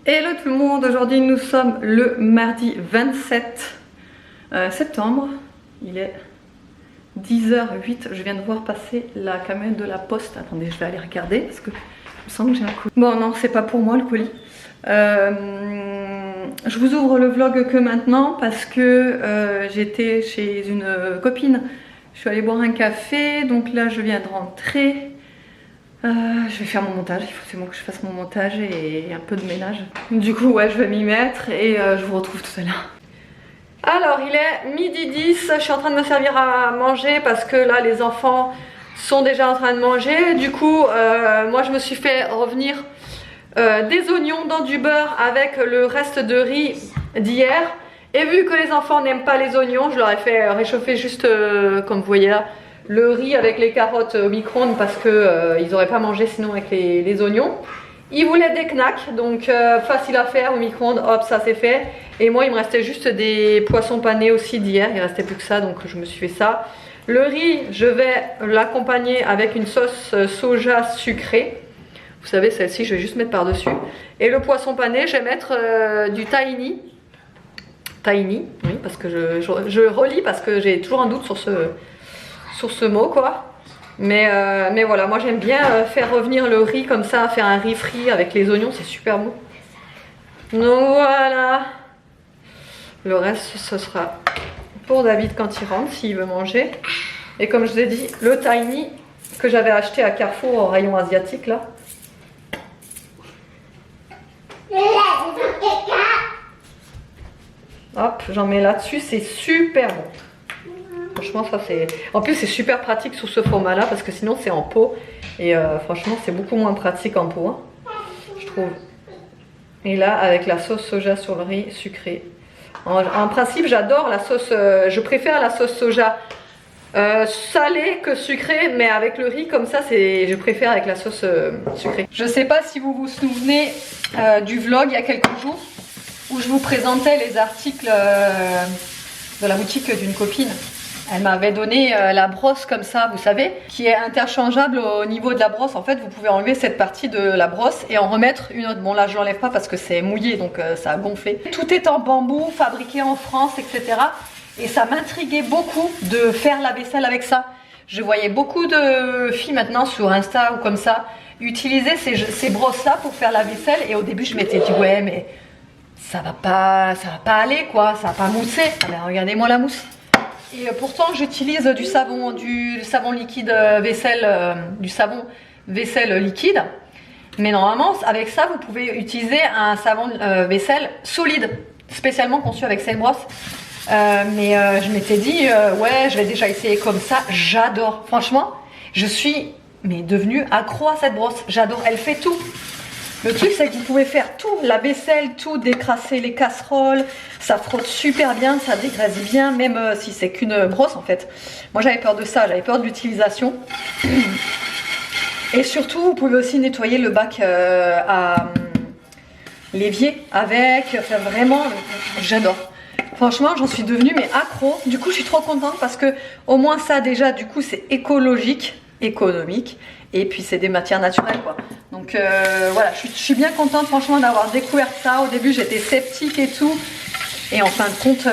Hello tout le monde, aujourd'hui nous sommes le mardi 27 septembre, il est 10h08, je viens de voir passer la camionnette de la poste, attendez je vais aller regarder parce que je sens que j'ai un colis. Bon non c'est pas pour moi le colis, je vous ouvre le vlog que maintenant parce que j'étais chez une copine, je suis allée boire un café, donc là je viens de rentrer. Je vais faire mon montage, il faut absolument que je fasse mon montage et un peu de ménage. Du coup ouais je vais m'y mettre et je vous retrouve tout à l'heure. Alors il est midi 10, je suis en train de me servir à manger parce que là les enfants sont déjà en train de manger. Du coup moi je me suis fait revenir des oignons dans du beurre avec le reste de riz d'hier. Et vu que les enfants n'aiment pas les oignons, je leur ai fait réchauffer juste comme vous voyez là le riz avec les carottes au micro-ondes parce que ils n'auraient pas mangé sinon avec les oignons. Ils voulaient des knacks, donc facile à faire au micro-ondes, hop ça c'est fait. Et moi il me restait juste des poissons panés aussi d'hier, il restait plus que ça donc je me suis fait ça. Le riz je vais l'accompagner avec une sauce soja sucrée. Vous savez celle-ci je vais juste mettre par dessus. Et le poisson pané je vais mettre du tahini. Tahini, oui parce que je relis parce que j'ai toujours un doute sur ce mot quoi, mais voilà moi j'aime bien faire revenir le riz comme ça, faire un riz frit avec les oignons, c'est super bon. Donc voilà, le reste ce sera pour David quand il rentre s'il veut manger. Et comme je vous ai dit, le tahini que j'avais acheté à Carrefour au rayon asiatique là. Hop, j'en mets là-dessus, c'est super bon. Franchement ça c'est... En plus c'est super pratique sous ce format là parce que sinon c'est en pot. Et franchement c'est beaucoup moins pratique en pot hein, je trouve. Et là avec la sauce soja sur le riz sucré. En principe j'adore la sauce, je préfère la sauce soja salée que sucrée. Mais avec le riz comme ça je préfère avec la sauce sucrée. Je sais pas si vous vous souvenez du vlog il y a quelques jours où je vous présentais les articles de la boutique d'une copine. Elle m'avait donné la brosse comme ça, vous savez, qui est interchangeable au niveau de la brosse. En fait, vous pouvez enlever cette partie de la brosse et en remettre une autre. Bon là, je l'enlève pas parce que c'est mouillé, donc ça a gonflé. Tout est en bambou, fabriqué en France, etc. Et ça m'intriguait beaucoup de faire la vaisselle avec ça. Je voyais beaucoup de filles maintenant sur Insta ou comme ça utiliser ces brosses-là pour faire la vaisselle. Et au début, je m'étais dit, ouais, mais ça va pas aller, quoi. Ça va pas mousser. Ah ben, regardez-moi la mousse. Et pourtant j'utilise du savon liquide vaisselle, du savon vaisselle liquide. Mais normalement avec ça vous pouvez utiliser un savon vaisselle solide, spécialement conçu avec cette brosse. Mais je m'étais dit ouais je vais déjà essayer comme ça, j'adore. Franchement je suis devenue accro à cette brosse, j'adore, elle fait tout. Le truc c'est que vous pouvez faire tout, la vaisselle, tout, décrasser les casseroles, ça frotte super bien, ça dégraisse bien, même si c'est qu'une brosse en fait. Moi j'avais peur de ça, j'avais peur de l'utilisation. Et surtout vous pouvez aussi nettoyer le bac à l'évier avec, enfin vraiment j'adore. Franchement j'en suis devenue accro, du coup je suis trop contente parce que au moins ça déjà du coup c'est écologique, économique. Et puis c'est des matières naturelles quoi. Donc voilà, je suis bien contente franchement d'avoir découvert ça. Au début j'étais sceptique et tout. Et en fin de compte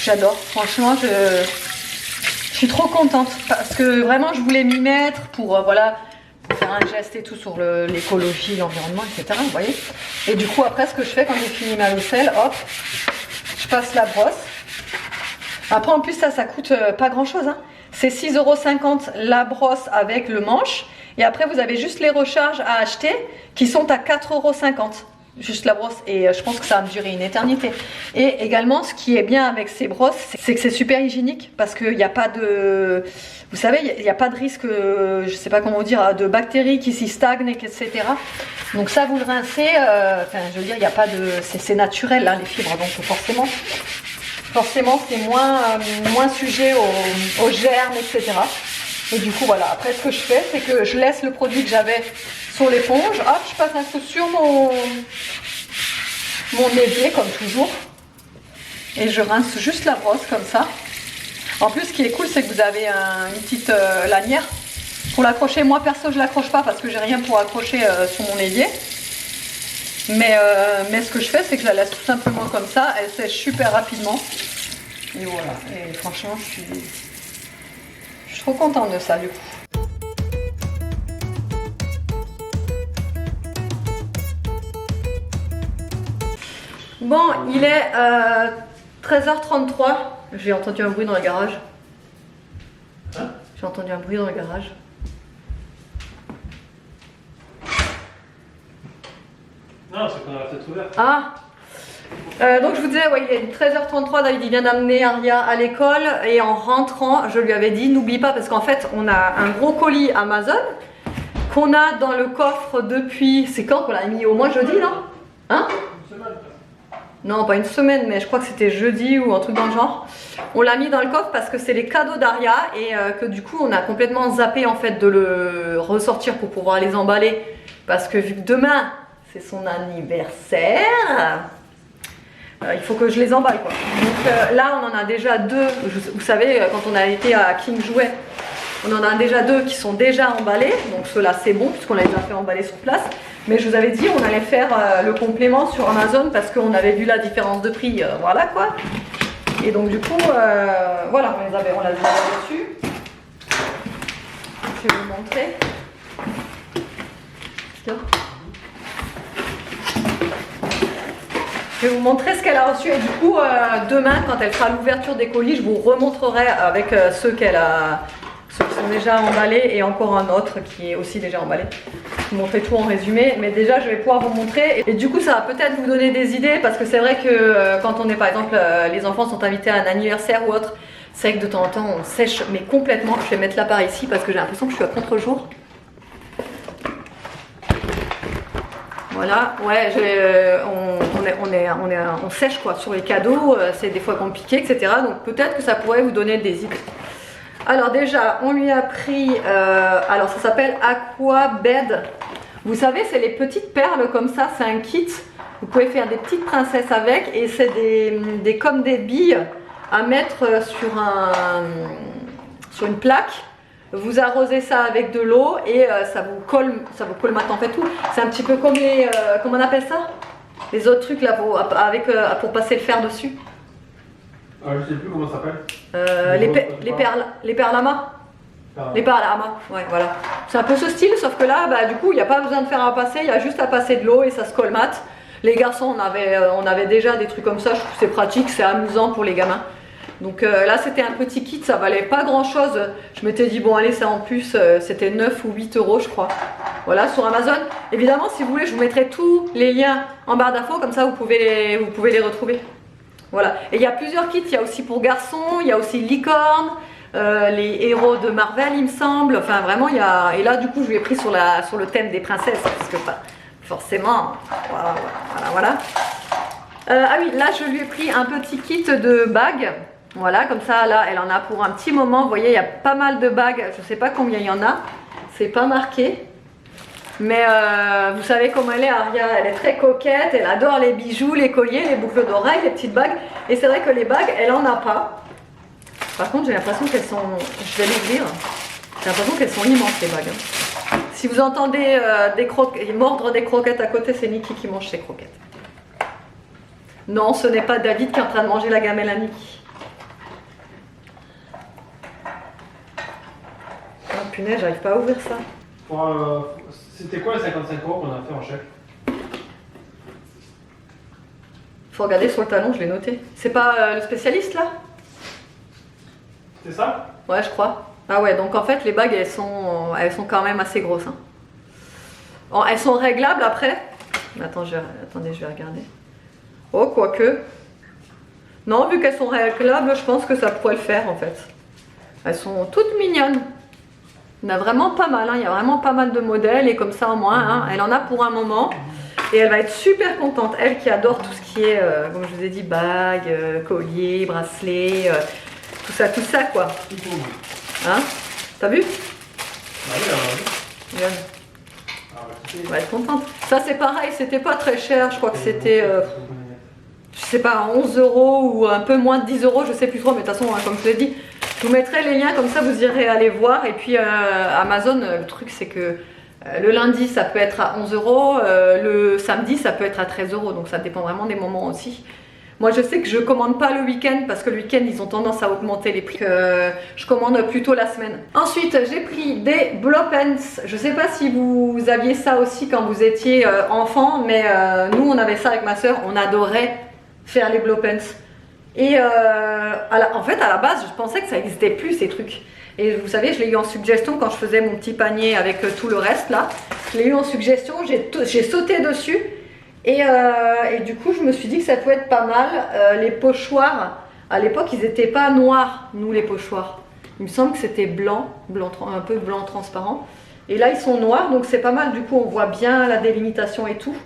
j'adore. Franchement je suis trop contente. Parce que vraiment je voulais m'y mettre pour voilà, pour faire un geste et tout sur l'écologie, l'environnement, etc. Vous voyez. Et du coup après ce que je fais quand j'ai fini ma vaisselle, hop, je passe la brosse. Après en plus ça coûte pas grand chose hein. C'est 6,50 € la brosse avec le manche. Et après vous avez juste les recharges à acheter qui sont à 4,50 €. Juste la brosse et je pense que ça va me durer une éternité. Et également ce qui est bien avec ces brosses, c'est que c'est super hygiénique parce qu'il n'y a pas de... Vous savez, il n'y a pas de risque, je sais pas comment dire, de bactéries qui s'y stagnent, etc. Donc ça vous le rincez, enfin je veux dire, il n'y a pas de... C'est naturel là les fibres, donc forcément c'est moins sujet aux germes, etc. Et du coup voilà, après ce que je fais c'est que je laisse le produit que j'avais sur l'éponge, hop je passe un coup sur mon évier comme toujours et je rince juste la brosse comme ça. En plus ce qui est cool c'est que vous avez une petite lanière pour l'accrocher. Moi perso je l'accroche pas parce que j'ai rien pour accrocher sur mon évier. Mais ce que je fais, c'est que je la laisse tout simplement comme ça. Elle sèche super rapidement. Et voilà. Et franchement, je suis trop contente de ça du coup. Bon, il est 13h33. J'ai entendu un bruit dans le garage. Hein? J'ai entendu un bruit dans le garage. Non, c'est qu'on a la tête ouverte. Ah donc je vous disais, ouais, il est 13h33, David il vient d'amener Aria à l'école et en rentrant, je lui avais dit n'oublie pas parce qu'en fait on a un gros colis Amazon qu'on a dans le coffre depuis, c'est quand qu'on l'a mis? Au moins jeudi, non? Hein? Une semaine. Non, pas une semaine, mais je crois que c'était jeudi ou un truc dans le genre. On l'a mis dans le coffre parce que c'est les cadeaux d'Aria et que du coup on a complètement zappé en fait de le ressortir pour pouvoir les emballer parce que vu que demain c'est son anniversaire, il faut que je les emballe quoi. Donc là on en a déjà deux, vous savez quand on a été à King Jouet, on en a déjà deux qui sont déjà emballés, donc ceux-là c'est bon puisqu'on les a fait emballer sur place. Mais je vous avais dit on allait faire le complément sur Amazon parce qu'on avait vu la différence de prix, voilà quoi. Et donc du coup, voilà, on les avait dessus. Je vais vous montrer. Je vais vous montrer ce qu'elle a reçu et du coup demain quand elle fera l'ouverture des colis je vous remontrerai avec ceux qui sont déjà emballés et encore un autre qui est aussi déjà emballé. Je vais vous montrer tout en résumé mais déjà je vais pouvoir vous montrer et du coup ça va peut-être vous donner des idées parce que c'est vrai que quand on est par exemple les enfants sont invités à un anniversaire ou autre, c'est vrai que de temps en temps on sèche mais complètement. Je vais mettre là par ici parce que j'ai l'impression que je suis à contre-jour. Voilà, ouais, on sèche quoi sur les cadeaux, c'est des fois compliqué, etc. Donc peut-être que ça pourrait vous donner des idées. Alors déjà, on lui a pris, alors ça s'appelle Aqua Bed. Vous savez, c'est les petites perles comme ça, c'est un kit. Vous pouvez faire des petites princesses avec et c'est comme des billes à mettre sur une plaque. Vous arrosez ça avec de l'eau et ça vous colmate en fait tout. C'est un petit peu comme les, comment on appelle ça? Les autres trucs là pour passer le fer dessus. Je sais plus comment ça s'appelle. Les perles amas. Les perles amas, ouais voilà. C'est un peu ce style sauf que là bah, du coup il n'y a pas besoin de faire à passer, il y a juste à passer de l'eau et ça se colmate. Les garçons on avait déjà des trucs comme ça, je trouve que c'est pratique, c'est amusant pour les gamins. Donc là c'était un petit kit, ça valait pas grand chose. Je m'étais dit bon allez c'est en plus, c'était 9 ou 8 euros je crois. Voilà sur Amazon. Évidemment si vous voulez je vous mettrai tous les liens en barre d'infos, comme ça vous pouvez les retrouver. Voilà. Et il y a plusieurs kits, il y a aussi pour garçons, il y a aussi licorne, les héros de Marvel il me semble. Enfin vraiment il y a. Et là du coup je lui ai pris sur le thème des princesses, parce que forcément. Voilà. Ah oui, là je lui ai pris un petit kit de bagues. Voilà, comme ça, là, elle en a pour un petit moment. Vous voyez, il y a pas mal de bagues. Je ne sais pas combien il y en a. C'est pas marqué. Mais vous savez comment elle est, Aria. Elle est très coquette. Elle adore les bijoux, les colliers, les boucles d'oreilles, les petites bagues. Et c'est vrai que les bagues, elle en a pas. Par contre, j'ai l'impression qu'elles sont... Je vais l'ouvrir. J'ai l'impression qu'elles sont immenses, les bagues. Si vous entendez mordre des croquettes à côté, c'est Niki qui mange ses croquettes. Non, ce n'est pas David qui est en train de manger la gamelle à Niki. Oh punaise, j'arrive pas à ouvrir ça. C'était quoi les 55 € qu'on a fait en chèque? Faut regarder sur le talon, je l'ai noté. C'est pas le spécialiste là? C'est ça? Ouais, je crois. Ah ouais, donc en fait les bagues elles sont quand même assez grosses. Hein. Bon, elles sont réglables après. Attendez, je vais regarder. Oh, quoique. Non, vu qu'elles sont réglables, je pense que ça pourrait le faire en fait. Elles sont toutes mignonnes. Il y en a vraiment pas mal, hein. Il y a vraiment pas mal de modèles et comme ça au moins, hein, elle en a pour un moment. Et elle va être super contente, elle qui adore tout ce qui est, comme je vous ai dit, bagues, colliers, bracelets, tout ça quoi. Hein? T'as vu? Regarde. Elle va être contente. Ça c'est pareil, c'était pas très cher, je crois que c'était, je sais pas, 11 € ou un peu moins de 10 €, je sais plus trop, mais de toute façon, hein, comme je l'ai dit, je vous mettrai les liens, comme ça vous irez aller voir. Et puis Amazon, le truc c'est que Le lundi, ça peut être à 11 €, le samedi, ça peut être à 13 €, donc ça dépend vraiment des moments aussi. Moi, je sais que je commande pas le week-end parce que le week-end, ils ont tendance à augmenter les prix. Je commande plutôt la semaine. Ensuite, j'ai pris des blow pens. Je sais pas si vous aviez ça aussi quand vous étiez enfant, mais nous, on avait ça avec ma soeur. On adorait faire les blow pens. Et en fait, à la base, je pensais que ça n'existait plus, ces trucs. Et vous savez, je l'ai eu en suggestion quand je faisais mon petit panier avec tout le reste là. Je l'ai eu en suggestion, j'ai sauté dessus. Et du coup, je me suis dit que ça pouvait être pas mal. Les pochoirs, à l'époque, ils n'étaient pas noirs, nous, les pochoirs. Il me semble que c'était blanc, un peu blanc transparent. Et là, ils sont noirs, donc c'est pas mal. Du coup, on voit bien la délimitation et tout.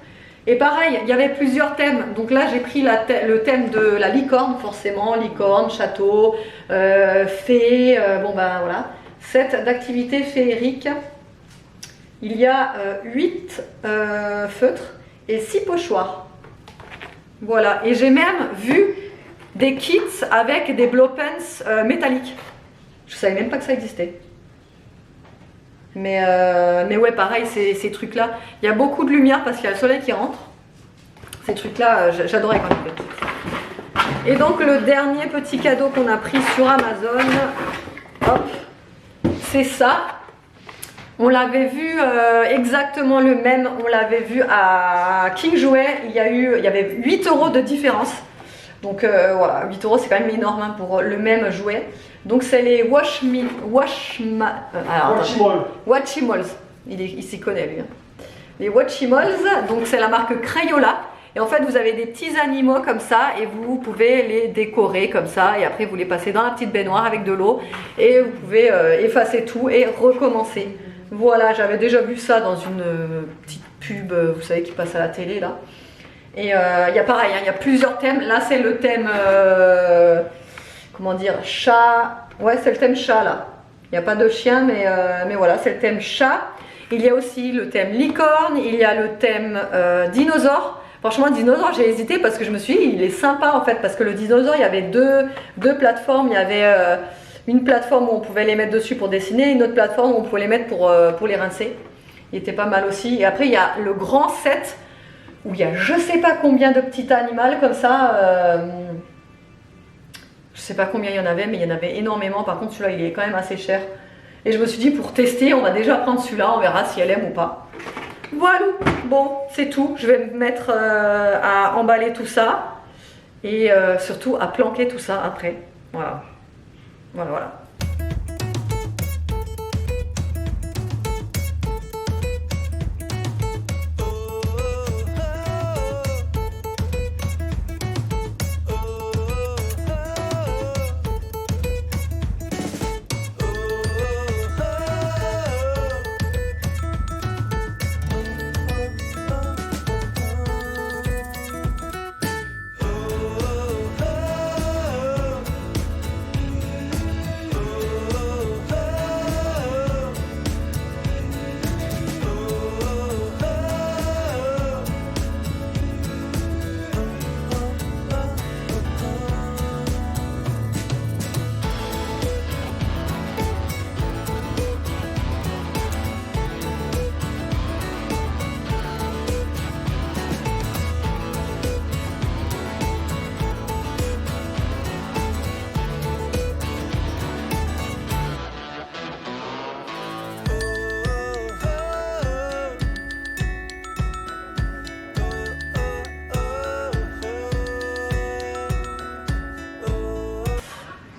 Et pareil, il y avait plusieurs thèmes. Donc là, j'ai pris le thème de la licorne, forcément. Licorne, château, fée, bon ben voilà. Set d'activités féeriques. Il y a 8 feutres et 6 pochoirs. Voilà, et j'ai même vu des kits avec des blow pens métalliques. Je savais même pas que ça existait. Mais ouais, pareil, ces trucs-là. Il y a beaucoup de lumière parce qu'il y a le soleil qui rentre. Ces trucs-là, j'adorais quand même. Et donc, le dernier petit cadeau qu'on a pris sur Amazon, hop, c'est ça. On l'avait vu exactement le même, on l'avait vu à King Jouet, il y avait 8 € de différence. Donc voilà, 8 € c'est quand même énorme hein, pour le même jouet. Donc c'est les Washimals. Il s'y connaît lui. Hein. Les Washimals, donc c'est la marque Crayola. Et en fait vous avez des petits animaux comme ça et vous pouvez les décorer comme ça. Et après vous les passez dans la petite baignoire avec de l'eau. Et vous pouvez effacer tout et recommencer. Voilà, j'avais déjà vu ça dans une petite pub, vous savez, qui passe à la télé là. Et il y a pareil, hein, il y a plusieurs thèmes. Là, c'est le thème, comment dire, chat. Ouais, c'est le thème chat là. Il n'y a pas de chien, mais voilà, c'est le thème chat. Il y a aussi le thème licorne, il y a le thème dinosaure. Franchement, dinosaure, j'ai hésité parce que je me suis dit, il est sympa en fait, parce que le dinosaure, il y avait deux plateformes. Il y avait une plateforme où on pouvait les mettre dessus pour dessiner, une autre plateforme où on pouvait les mettre pour les rincer. Il était pas mal aussi. Et après, il y a le grand set où il y a je sais pas combien de petits animaux comme ça. Je sais pas combien il y en avait, mais il y en avait énormément. Par contre, celui-là, il est quand même assez cher. Et je me suis dit, pour tester, on va déjà prendre celui-là. On verra si elle aime ou pas. Voilà, bon, c'est tout. Je vais me mettre à emballer tout ça. Et surtout à planquer tout ça après. Voilà. Voilà.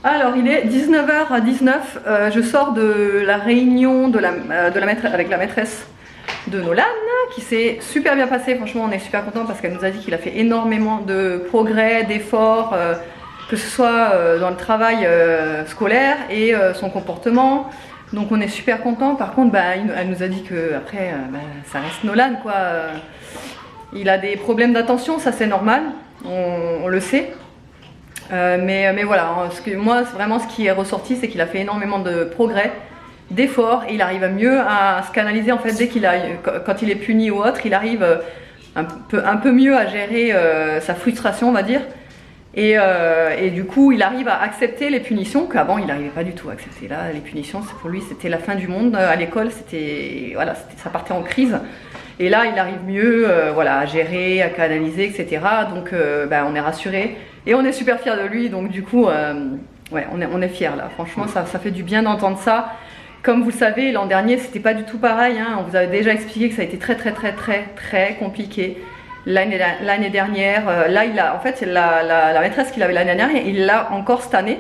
Alors il est 19h19, je sors de la réunion avec la maîtresse de Nolan qui s'est super bien passée. Franchement on est super content parce qu'elle nous a dit qu'il a fait énormément de progrès, d'efforts, que ce soit dans le travail scolaire et son comportement. Donc on est super content. Par contre elle nous a dit que après ça reste Nolan quoi. Il a des problèmes d'attention, ça c'est normal, on le sait. Mais voilà, moi vraiment ce qui est ressorti c'est qu'il a fait énormément de progrès, d'efforts et il arrive à mieux à se canaliser en fait dès quand il est puni ou autre, il arrive un peu mieux à gérer sa frustration on va dire Et du coup, il arrive à accepter les punitions qu'avant il n'arrivait pas du tout à accepter. Là, les punitions, pour lui, c'était la fin du monde. À l'école, voilà, ça partait en crise. Et là, il arrive mieux, voilà, à gérer, à canaliser, etc. Donc, on est rassuré et on est super fiers de lui. Donc, du coup, ouais, on est fiers là. Franchement, ça fait du bien d'entendre ça. Comme vous le savez, l'an dernier, c'était pas du tout pareil. Hein. On vous avait déjà expliqué que ça a été très compliqué. L'année dernière, là, en fait, la maîtresse qu'il avait l'année dernière, il l'a encore cette année.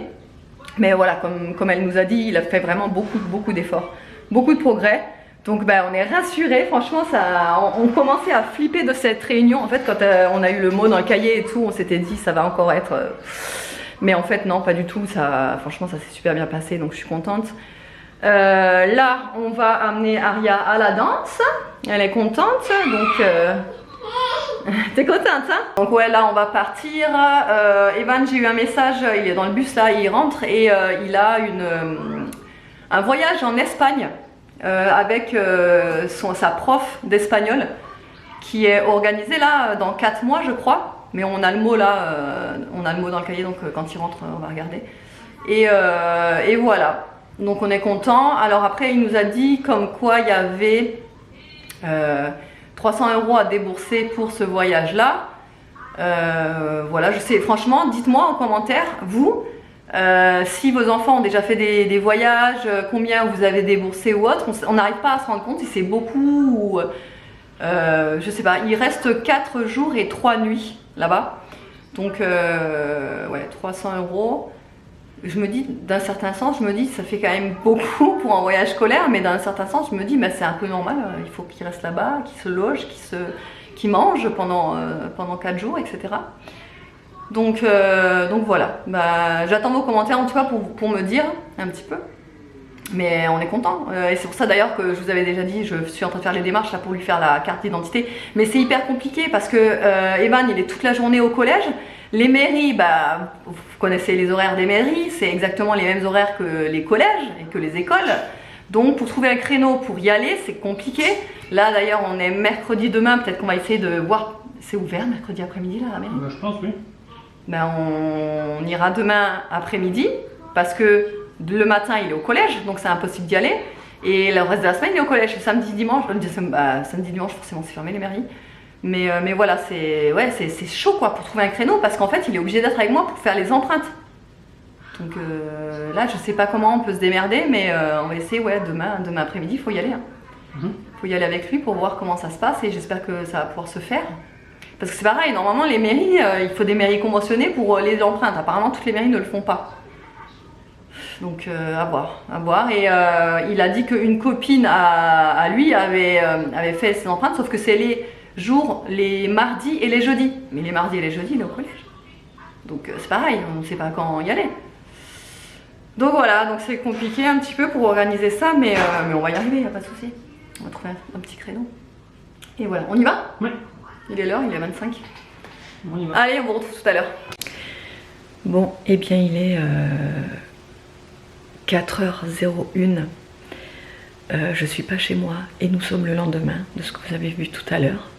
Mais voilà, comme elle nous a dit, il a fait vraiment beaucoup d'efforts, beaucoup de progrès. Donc on est rassurés, franchement, on commençait à flipper de cette réunion. En fait, quand on a eu le mot dans le cahier et tout, on s'était dit ça va encore être... Mais en fait, non, pas du tout. Franchement, ça s'est super bien passé, donc je suis contente. Là, on va amener Aria à la danse. Elle est contente, donc... T'es contente, hein? Donc ouais, là on va partir. Evan, j'ai eu un message, il est dans le bus là, il rentre et il a un voyage en Espagne avec sa prof d'espagnol qui est organisé là dans 4 mois je crois. Mais on a le mot là, on a le mot dans le cahier, donc quand il rentre on va regarder. Et voilà, donc on est content. Alors après il nous a dit comme quoi il y avait 300 € à débourser pour ce voyage-là. Voilà, je sais, franchement, dites-moi en commentaire, vous, si vos enfants ont déjà fait des voyages, combien vous avez déboursé ou autre. On n'arrive pas à se rendre compte si c'est beaucoup ou... je sais pas, il reste 4 jours et 3 nuits là-bas. Donc, ouais, 300 €. Je me dis, d'un certain sens, ça fait quand même beaucoup pour un voyage scolaire, mais d'un certain sens, je me dis, c'est un peu normal, il faut qu'il reste là-bas, qu'il se loge, qu'il mange pendant 4 jours, etc. Donc voilà, j'attends vos commentaires en tout cas pour me dire un petit peu. Mais on est content, et c'est pour ça d'ailleurs que je vous avais déjà dit, je suis en train de faire les démarches là pour lui faire la carte d'identité. Mais c'est hyper compliqué parce que Evan, il est toute la journée au collège. Les mairies, vous connaissez les horaires des mairies, c'est exactement les mêmes horaires que les collèges et que les écoles. Donc pour trouver un créneau pour y aller, c'est compliqué. Là d'ailleurs, on est mercredi demain, peut-être qu'on va essayer de voir. C'est ouvert mercredi après-midi là, la mairie? Je pense, oui. On ira demain après-midi parce que le matin il est au collège, donc c'est impossible d'y aller. Et le reste de la semaine il est au collège. Samedi, dimanche, samedi, dimanche forcément c'est fermé les mairies. Mais voilà, c'est chaud quoi pour trouver un créneau parce qu'en fait il est obligé d'être avec moi pour faire les empreintes. Donc là je sais pas comment on peut se démerder, mais on va essayer, ouais, demain après-midi il faut y aller. Faut y aller avec lui pour voir comment ça se passe et j'espère que ça va pouvoir se faire. Parce que c'est pareil, normalement les mairies, il faut des mairies conventionnées pour les empreintes. Apparemment toutes les mairies ne le font pas. Donc à voir. Et il a dit qu'une copine à lui avait fait ses empreintes, sauf que c'est les jours, les mardis et les jeudis. Mais les mardis et les jeudis, il est au collège. Donc c'est pareil, on ne sait pas quand y aller. Donc voilà, donc c'est compliqué un petit peu pour organiser ça, mais on va y arriver, il n'y a pas de souci. On va trouver un petit créneau. Et voilà, on y va? Oui. Il est l'heure, il est 25. On y va. Allez, on vous retrouve tout à l'heure. Bon, eh bien il est 4h01. Je suis pas chez moi et nous sommes le lendemain de ce que vous avez vu tout à l'heure.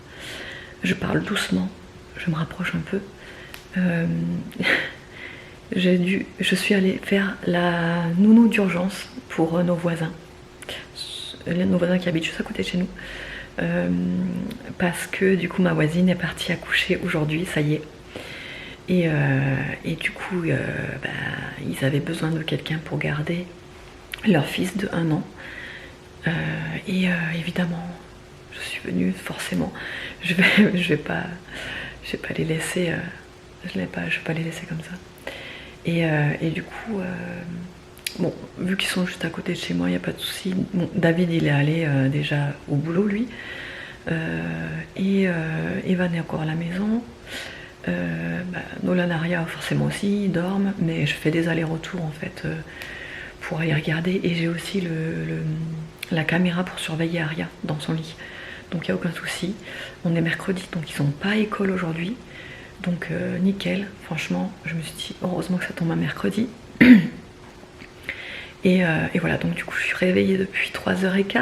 Je parle doucement, je me rapproche un peu. Je suis allée faire la nounou d'urgence pour nos voisins qui habitent juste à côté de chez nous. Parce que du coup ma voisine est partie accoucher aujourd'hui, ça y est. Et du coup ils avaient besoin de quelqu'un pour garder leur fils de 1 an. Évidemment je suis venue forcément. Je vais pas les laisser je vais pas les laisser comme ça. Et du coup bon, vu qu'ils sont juste à côté de chez moi, il n'y a pas de souci. Bon, David il est allé déjà au boulot lui. Evan est encore à la maison. Nolan, Aria forcément aussi, ils dorment, mais je fais des allers-retours en fait pour aller regarder. Et j'ai aussi la caméra pour surveiller Aria dans son lit. Donc il n'y a aucun souci. On est mercredi, donc ils sont pas à école aujourd'hui. Donc nickel, franchement, je me suis dit heureusement que ça tombe un mercredi. Et voilà, donc du coup je suis réveillée depuis 3h15.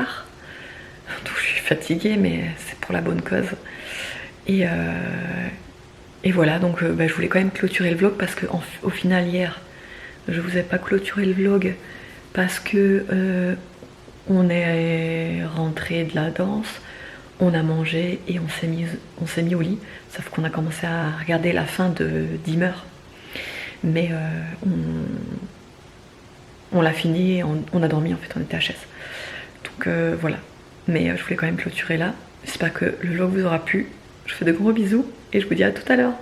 Donc je suis fatiguée, mais c'est pour la bonne cause. Et Et voilà, donc je voulais quand même clôturer le vlog parce que au final hier, je vous ai pas clôturé le vlog parce que on est rentré de la danse, on a mangé et on s'est mis au lit. Sauf qu'on a commencé à regarder la fin de Dimmer. Mais on l'a fini, on a dormi en fait, on était HS. Donc voilà. Mais je voulais quand même clôturer là. J'espère que le vlog vous aura plu. Je vous fais de gros bisous et je vous dis à tout à l'heure.